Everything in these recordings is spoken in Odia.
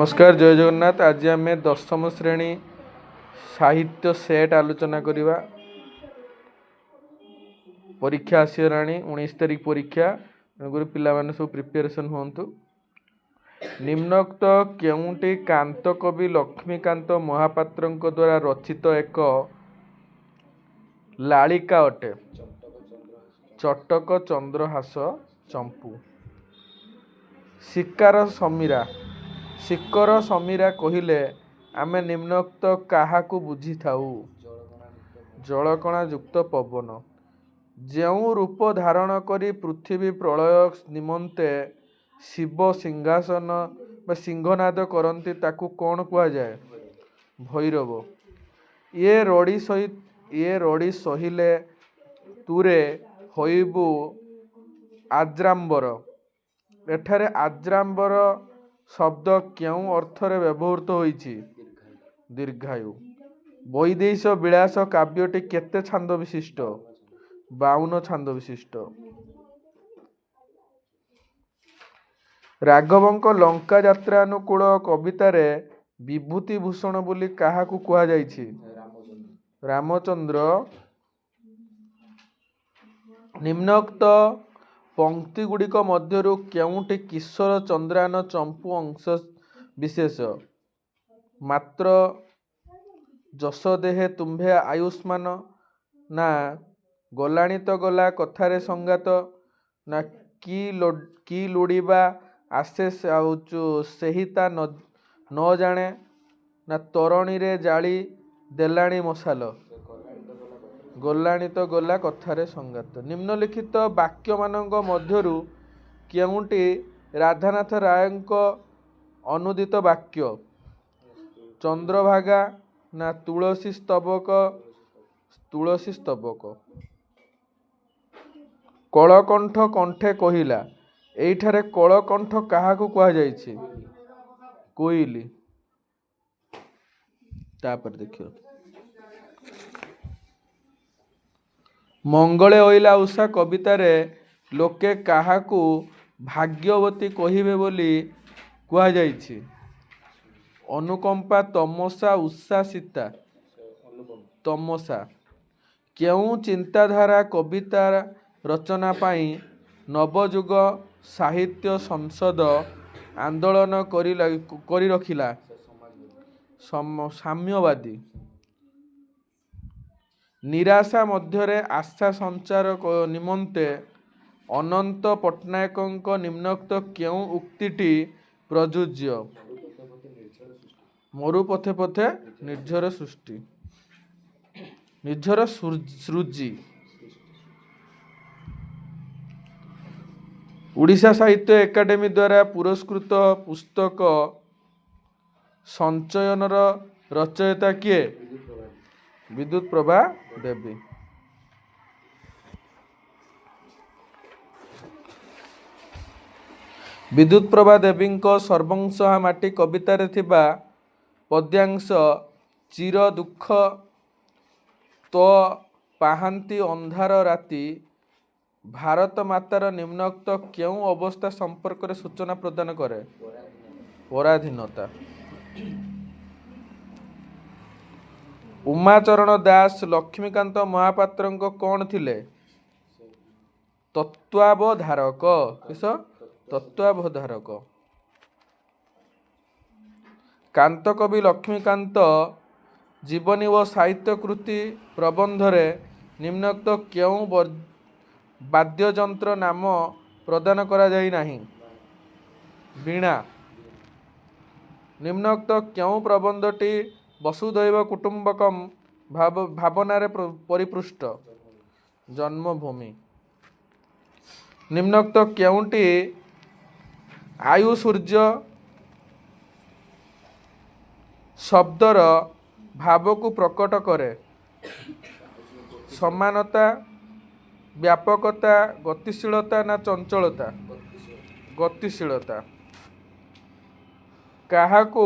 नमस्कार जय जगन्नाथ। आज आम 10म श्रेणी साहित्य सेट आलोचना करवा। परीक्षा आसीगला 19 तारिख परीक्षा तेणुक पिला सब प्रिपेरेसन हूँ। निम्नोक्त केउंटी कांत कवि लक्ष्मीकांत महापात्र द्वारा रचित एक लालिका अटे? चटक चंद्रहास चंपू। शिकार समीरा। शिकर समीरा कहिले आमे निम्नोक्त काहाकू बुझी थाऊ? जलकणा युक्त पवन। जेउ रूप धारण करी पृथ्वी प्रलय निमंते शिव सिंहासन बा सिंहनाद करती ताकू कौन कुआ जाए? भैरव। ये रड़ी सहिले तुरे होइबु आज्रांबर। एठारे आज्रांबर शब्द क्यों अर्थरे व्यवहृत होइछि? दीर्घायु। वैदेश विलास काव्यटी केते छांद विशिष्ट? 52 छांद विशिष्ट। राघवंक लंका यात्रा अनुकूल कवितारे विभूति भूषण बोली काहाकू कुआ जाइछि? रामचंद्र। निम्नोक्त पंक्ति गुड़िक मध्यरु केउंटी किशोर चंद्रायन चंपू अंश विशेष? मात्र जस देहे तुम्भे आयुष्मान, ना गलाणी तो गला कथारे संगात, ना की लुड़ीबा आसे सेहिता न जाने, ना तोरणी रे जाली देलाणी मशाल, गलाणी तो गला कथारे संगात। निम्नलिखित वाक्य मानक मध्यरु केउंटी राधानाथ रायंक अनुदित वाक्य? चंद्रभागा, ना तुलसी स्तबक? तुलसी स्तबक। कलकंठ कंठे कहिला। एइठारे कलकंठ काहाकू कुआ जाइछि? कोइली। तापर देखियो मंगले ओइला उषा कवितारे लोके काहाकू भाग्यवती कहिबे बोली कुआ जाइछि? अनुकंपा तमसा उषा सीता। तमसा। केउ चिंताधारा कविता रचना पाई नवजुग साहित्य संसद आंदोलन करी रखिला? साम्यवादी। निराशा मध्यरे आशा संचार निमंते अनंत पट्टनायक निम्नोक्त केउ उक्तिटी प्रযোज्य? मरु पथे पथे निर्झर सृष्टि। निर्झर सृजी। उड़ीसा साहित्य एकाडेमी द्वारा पुरस्कृत पुस्तक संचयनर रचयिता किए? विद्युत प्रभा देवी। विद्युत प्रभा देवी सर्वंशहा माटी कवितारे थिबा पद्यांश चिर दुख तो पाहांती अंधार राति भारत मातार निम्नोक्त केउ अवस्था संपर्क रे सूचना प्रदान करे? पराधीनता। उमाचरण दास लक्ष्मीकांत महापात्र कौन थिले? तत्वावधारक। किस? तत्वावधारक। कांत कवि लक्ष्मीकांत जीवनी व साहित्य कृति प्रबंधरे निम्नोक्त केउ वाद्ययंत्र नाम प्रदान करा जाई नाही? वीणा। निम्नोक्त केउ प्रबंधटी वसुधैव कुटुंबकम भावनारे परिपृष्ट? जन्मभूमि। निम्नोक्त केउंटी आयु सूर्य शब्दर भाव को प्रकट करे? समानता, व्यापकता, गतिशीलता, ना चंचलता? गतिशीलता। काहाकू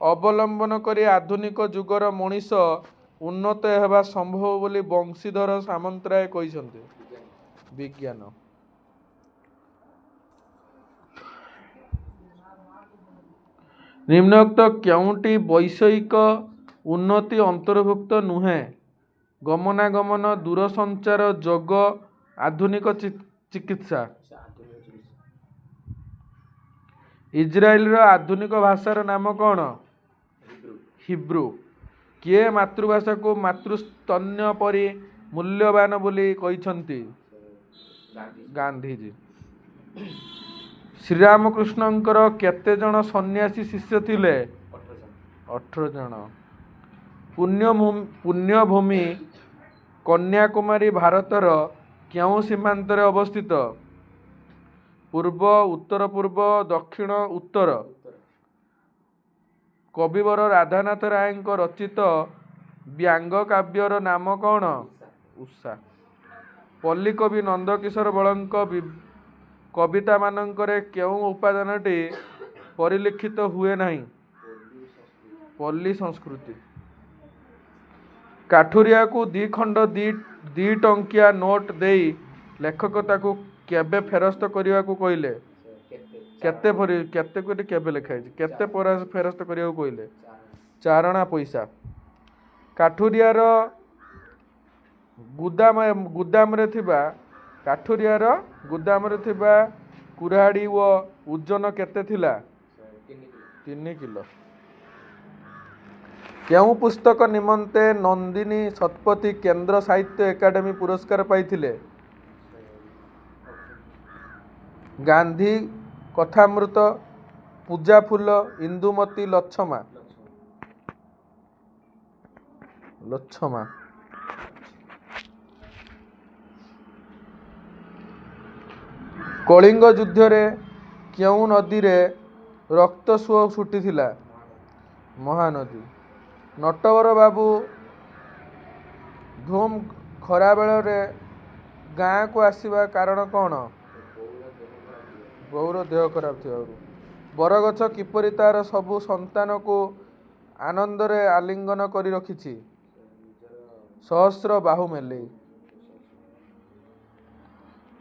अवलंबन करी आधुनिक जुगर मनीष उन्नत हेबा संभव बोली बंशीधर सामंतराय कहिसंते? विज्ञान। ନିମ୍ନୋକ୍ତ କେଉଁଟି ବୈଷୟିକ ଉନ୍ନତି ଅନ୍ତର୍ଭୁକ୍ତ ନୁହେଁ? ଗମନାଗମନ, ଦୂରସଞ୍ଚାର, ଯୋଗ, ଆଧୁନିକ ଚିକିତ୍ସା। ଇସ୍ରାଏଲର ଆଧୁନିକ ଭାଷାର ନାମ କ'ଣ? ହିବ୍ରୁ। କିଏ ମାତୃଭାଷାକୁ ମାତୃସ୍ତନ୍ୟ ପରି ମୂଲ୍ୟବାନ ବୋଲି କହିଛନ୍ତି? ଗାନ୍ଧୀଜୀ। ଶ୍ରୀରାମକୃଷ୍ଣଙ୍କର କେତେ ଜଣ ସନ୍ନ୍ୟାସୀ ଶିଷ୍ୟ ଥିଲେ? 18 ଜଣ। ପୁଣ୍ୟଭୂମି କନ୍ୟାକୁମାରୀ ଭାରତର କେଉଁ ସୀମାନ୍ତରେ ଅବସ୍ଥିତ? ପୂର୍ବ, ଉତ୍ତର ପୂର୍ବ, ଦକ୍ଷିଣ, ଉତ୍ତର। କବିବର ରାଧାନାଥ ରାୟଙ୍କ ରଚିତ ବ୍ୟଙ୍ଗ କାବ୍ୟର ନାମ କ'ଣ? ଉଷା। ପଲ୍ଲୀ କବି ନନ୍ଦକିଶୋର ବଳଙ୍କ କବିତାମାନଙ୍କରେ କେଉଁ ଉପାଦାନଟି ପରିଲକ୍ଷିତ ହୁଏ ନାହିଁ? ପଲ୍ଲୀ ସଂସ୍କୃତି। କାଠୁରିଆକୁ 2 ଖଣ୍ଡ 2 ଟଙ୍କିଆ ନୋଟ ଦେଇ ଲେଖକ ତାକୁ କେବେ ଫେରସ୍ତ କରିବାକୁ କହିଲେ? କେବେ ଲେଖା ହେଇଛି? କେତେ ଫେରସ୍ତ କରିବାକୁ କହିଲେ? 4 ଅଣା ପଇସା। କାଠୁରିଆର ଗୁଦାମରେ ଥିବା କୁରାଢ଼ୀ ଓ ଓଜନ କେତେ ଥିଲା? 3 କିଲୋ। କେଉଁ ପୁସ୍ତକ ନିମନ୍ତେ ନନ୍ଦିନୀ ଶତପଥୀ କେନ୍ଦ୍ର ସାହିତ୍ୟ ଏକାଡେମୀ ପୁରସ୍କାର ପାଇଥିଲେ? ଗାନ୍ଧୀ କଥାମୃତ, ପୂଜାଫୁଲ, ଇନ୍ଦୁମତୀ, ଲଛମା। କଳିଙ୍ଗ ଯୁଦ୍ଧରେ କେଉଁ ନଦୀରେ ରକ୍ତ ସୁଅ ଛୁଟିଥିଲା? ମହାନଦୀ। ନଟବର ବାବୁ ଧୁମ୍ ଖରାବେଳରେ ଗାଁକୁ ଆସିବା କାରଣ କ'ଣ? ବୋଉର ଦେହ ଖରାପ ଥିବାରୁ। ବରଗଛ କିପରି ତାର ସବୁ ସନ୍ତାନକୁ ଆନନ୍ଦରେ ଆଲିଙ୍ଗନ କରି ରଖିଛି? ସହସ୍ର ବାହୁ ମେଲେଇ।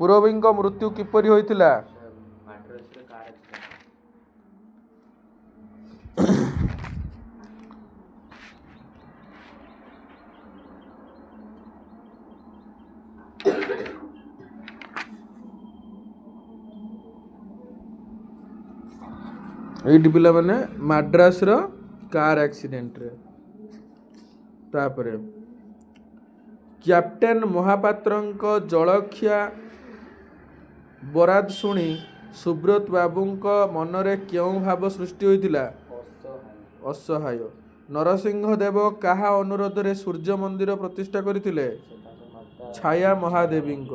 ପୁରବୀଙ୍କ ମୃତ୍ୟୁ କିପରି ହୋଇଥିଲା? ଏଇଠି ପିଲାମାନେ ମାଡ୍ରାସର କାର ଆକ୍ସିଡେଣ୍ଟରେ। ତାପରେ କ୍ୟାପ୍ଟେନ ମହାପାତ୍ରଙ୍କ ଜଳଖିଆ ବରାଦ ଶୁଣି ସୁବ୍ରତ ବାବୁଙ୍କ ମନରେ କେଉଁ ଭାବ ସୃଷ୍ଟି ହୋଇଥିଲା? ଅସହାୟ। ନରସିଂହ ଦେବ କାହା ଅନୁରୋଧରେ ସୂର୍ଯ୍ୟ ମନ୍ଦିର ପ୍ରତିଷ୍ଠା କରିଥିଲେ? ଛାୟା ମହାଦେବୀଙ୍କ।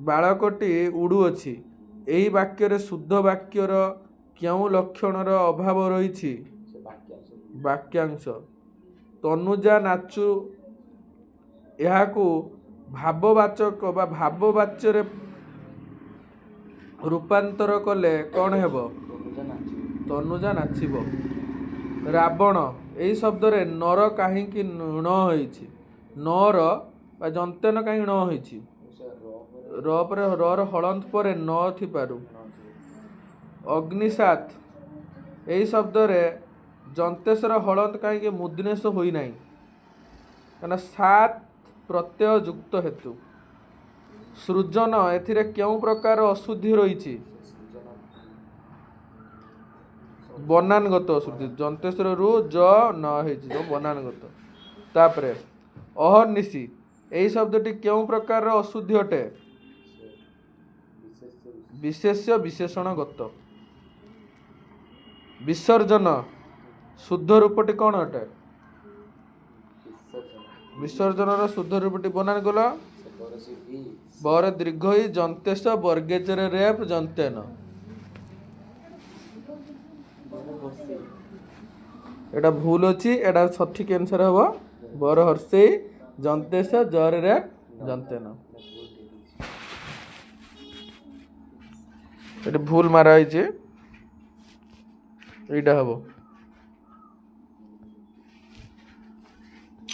ବାଳକଟି ଉଡୁଅଛି। ଏହି ବାକ୍ୟରେ ଶୁଦ୍ଧ ବାକ୍ୟର କେଉଁ ଲକ୍ଷଣର ଅଭାବ ରହିଛି? ବାକ୍ୟାଂଶ। ତନୁଜା ନାଚୁ ଏହାକୁ ଭାବବାଚକ ବା ଭାବବାଚ୍ୟରେ ରୂପାନ୍ତର କଲେ କ'ଣ ହେବ? ତନୁଜା ନାଚିବ। ରାବଣ ଏହି ଶବ୍ଦରେ ନର କାହିଁକି ଣ ହୋଇଛି? ନର ବା ଯନ୍ତେନ କାହିଁକି ଣ ହୋଇଛି? ରର ହଳନ୍ତ ପରେ ନ ଥିବାରୁ। ଅଗ୍ନିସାତ ଏହି ଶବ୍ଦରେ ଯନ୍ତେଶର ହଳନ୍ତ କାହିଁକି ମୁଦ୍ନେଶ ହୋଇନାହିଁ? କାରଣ ସାତ ପ୍ରତ୍ୟୟ ଯୁକ୍ତ ହେତୁ। ସୃଜନ ଏଥିରେ କେଉଁ ପ୍ରକାର ଅଶୁଦ୍ଧି ରହିଛି? ବନାନଗତ ଅଶୁଦ୍ଧି। ଯନ୍ତେଶ୍ୱରରୁ ଜ ନ ହେଇଛି ବନାନଗତ। ତାପରେ ଅହର୍ନିଶି ଏହି ଶବ୍ଦଟି କେଉଁ ପ୍ରକାରର ଅଶୁଦ୍ଧି ଅଟେ? ବିଶେଷ୍ୟ ବିଶେଷଣଗତ। ବିସର୍ଜନ ଶୁଦ୍ଧ ରୂପଟି କ'ଣ ଅଟେ? ବିସର୍ଜନର ଶୁଦ୍ଧ ରୂପଟି ବନାନ କଲ। ବରେ ଦୀର୍ଘ ଇ ଯନ୍ତେଶ ବର୍ଗେଚରେ ରେପ ଯନ୍ତେନ। এটা ভুল ଅଛି। এটা ସଠିକ ଆନ୍ସର ହେବ ବର ହର୍ଷେଇ ଯନ୍ତେଶ ଜରେ ରେପ ଯନ୍ତେନ। ଏଠି ଭୁଲ ମାରା ହେଇଛି। এইটা হব।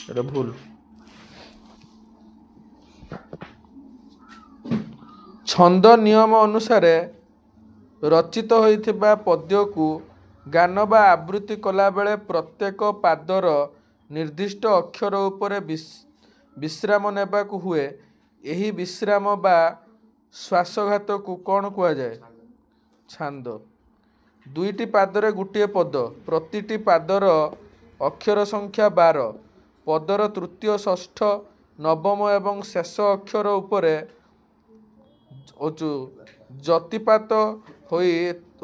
এটা ভুল। 6 ଛନ୍ଦ ନିୟମ ଅନୁସାରେ ରଚିତ ହୋଇଥିବା ପଦ୍ୟକୁ ଗାନ ବା ଆବୃତ୍ତି କଲାବେଳେ ପ୍ରତ୍ୟେକ ପାଦର ନିର୍ଦ୍ଦିଷ୍ଟ ଅକ୍ଷର ଉପରେ ବିଶ୍ରାମ ନେବାକୁ ହୁଏ। ଏହି ବିଶ୍ରାମ ବା ଶ୍ୱାସଘାତକୁ କ'ଣ କୁହାଯାଏ? ଛାନ୍ଦ। ଦୁଇଟି ପାଦରେ ଗୋଟିଏ ପଦ, ପ୍ରତିଟି ପାଦର ଅକ୍ଷର ସଂଖ୍ୟା 12, ପଦର ତୃତୀୟ, ଷଷ୍ଠ, ନବମ ଏବଂ ଶେଷ ଅକ୍ଷର ଉପରେ ଯତିପାତ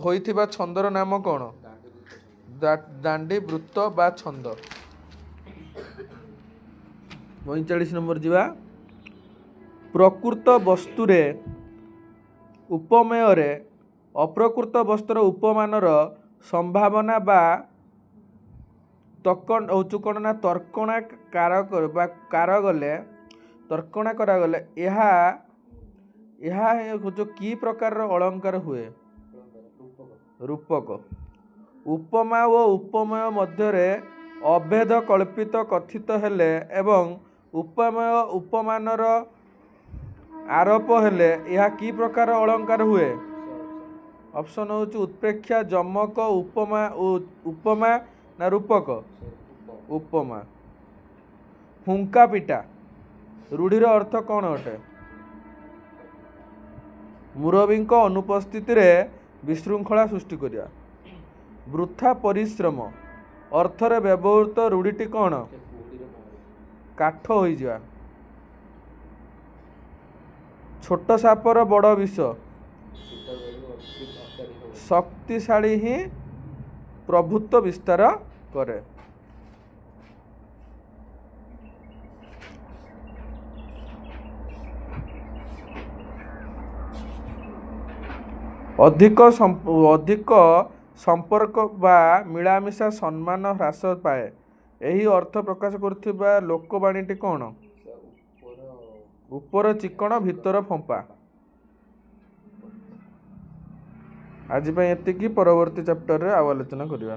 ହୋଇଥିବା ଛନ୍ଦର ନାମ କ'ଣ? ଦାଣ୍ଡି, ବୃତ୍ତ ବା ଛନ୍ଦ। 45 ନମ୍ବର ଯିବା। ପ୍ରକୃତ ବସ୍ତୁରେ ଉପମେୟରେ ଅପ୍ରକୃତ ବସ୍ତୁର ଉପମାନର ସମ୍ଭାବନା ବା ତର୍କଣା କରାଗଲେ ଏହା କି ପ୍ରକାରର ଅଳଙ୍କାର ହୁଏ? ରୂପକ। ଉପମା ଓ ଉପମେୟ ମଧ୍ୟରେ ଅଭେଦ କଳ୍ପିତ କଥିତ ହେଲେ ଏବଂ ଉପମେୟ ଉପମାନର ଆରୋପ ହେଲେ ଏହା କି ପ୍ରକାର ଅଳଙ୍କାର ହୁଏ? ଅପସନ୍ ହେଉଛି ଉତ୍ପ୍ରେକ୍ଷା, ଯମକ, ଉପମା ନା ରୂପକ? ଉପମା। ହୁଙ୍କା ପିଟା ରୂଢ଼ିର ଅର୍ଥ କ'ଣ ଅଟେ? ମୁରବୀଙ୍କ ଅନୁପସ୍ଥିତିରେ ବିଶୃଙ୍ଖଳା ସୃଷ୍ଟି କରିବା। ବୃଥା ପରିଶ୍ରମ ଅର୍ଥରେ ବ୍ୟବହୃତ ରୂଢ଼ିଟି କ'ଣ? କାଠ ହୋଇଯିବା। ଛୋଟ ସାପର ବଡ଼ ବିଷ, ଶକ୍ତିଶାଳୀ ହିଁ ପ୍ରଭୁତ୍ୱ ବିସ୍ତାର କରେ। ଅଧିକ ସମ୍ପର୍କ ବା ମିଳାମିଶା ସମ୍ମାନ ହ୍ରାସ ପାଏ। ଏହି ଅର୍ଥ ପ୍ରକାଶ କରୁଥିବା ଲୋକବାଣୀଟି କ'ଣ? ଉପର ଚିକଣ ଭିତର ଫମ୍ପା। ଆଜି ପାଇଁ ଏତିକି, ପରବର୍ତ୍ତୀ ଚାପ୍ଟରରେ ଆଉ ଆଲୋଚନା କରିବା।